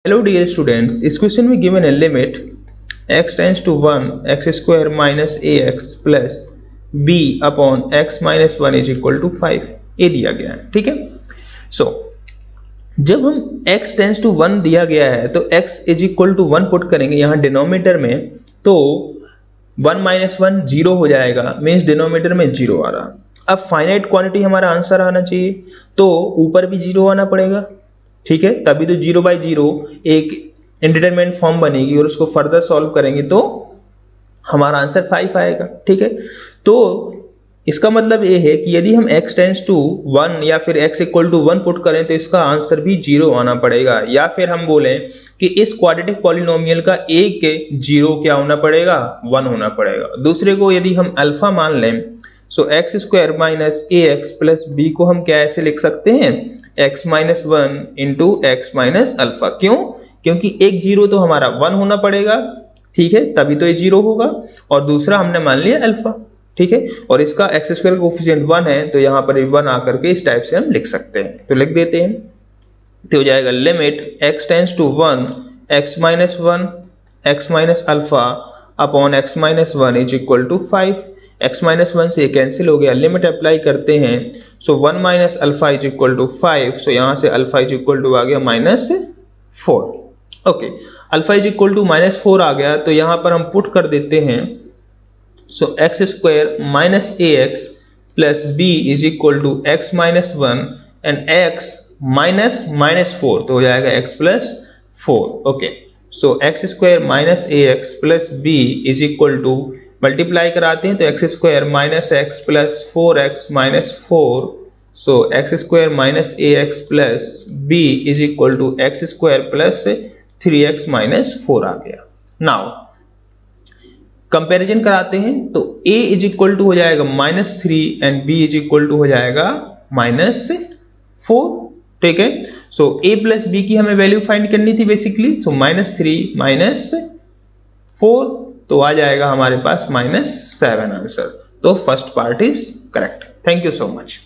Hello dear students, this question we given a limit x tends to 1 x square minus ax plus b upon x minus 1 is equal to 5 ये दिया गया है। ठीक है, जब हम x टेंस टू 1 दिया गया है तो x is equal to 1 put करेंगे यहाँ डिनोमिनेटर में, तो 1 माइनस 1 जीरो हो जाएगा, मीन्स डिनोमिनेटर में जीरो आ रहा। अब फाइनाइट क्वांटिटी हमारा आंसर आना चाहिए तो ऊपर भी जीरो आना पड़ेगा। ठीक है, तभी तो 0/0 एक इंडिटरमिनेट फॉर्म बनेगी और उसको फर्दर सॉल्व करेंगे तो हमारा आंसर 5 आएगा। ठीक है, तो इसका मतलब ये है कि यदि हम x टेंस टू 1 या फिर x इक्वल टू 1 पुट करें तो इसका आंसर भी 0 आना पड़ेगा, या फिर हम बोलें कि इस क्वाड्रेटिक पॉलिनोमियल का एक के 0 क्या होना पड़ेगा, 1 होना पड़ेगा। दूसरे को यदि हम अल्फा मान लें सो x square minus a x plus B को हम क्या ऐसे लिख सकते हैं, x minus 1 into x minus alpha. क्यों? क्योंकि एक 0 तो हमारा 1 होना पड़ेगा, ठीक है, तभी तो ये 0 होगा, और दूसरा हमने मान लिया अल्फा। ठीक है, और इसका एक्स स्क्वायर कोफिशिएंट 1 है तो यहाँ पर 1 आकर के इस टाइप से हम लिख सकते हैं, तो लिख देते हैं। तो हो जाएगा limit x tends to 1 x minus 1 x minus alpha upon x minus 1 is equal to 5। x minus 1 से कैंसिल हो गया, लिमिट अप्लाई करते हैं, so 1 minus alpha is equal to 5, so यहाँ से अल्फा इज इक्वल टू आ गया -4। Okay, alpha is equal to -4 आ गया तो यहाँ पर हम पुट कर देते हैं, so x square minus a x plus b is equal to x minus 1 and x minus -4, तो हो जाएगा x plus 4। Okay, so x square minus a x plus b is equal to, multiply कराते हैं तो x square minus x plus 4x minus 4, so x square minus a x plus b is equal to x square plus 3x minus 4 आ गया। Now comparison कराते हैं तो a is equal to हो जाएगा -3 and b is equal to हो जाएगा -4। ठीक है, सो a प्लस b की हमें वैल्यू फाइंड करनी थी बेसिकली, तो -3 -4 तो आ जाएगा हमारे पास -7 आंसर। तो first part is correct. Thank you so much.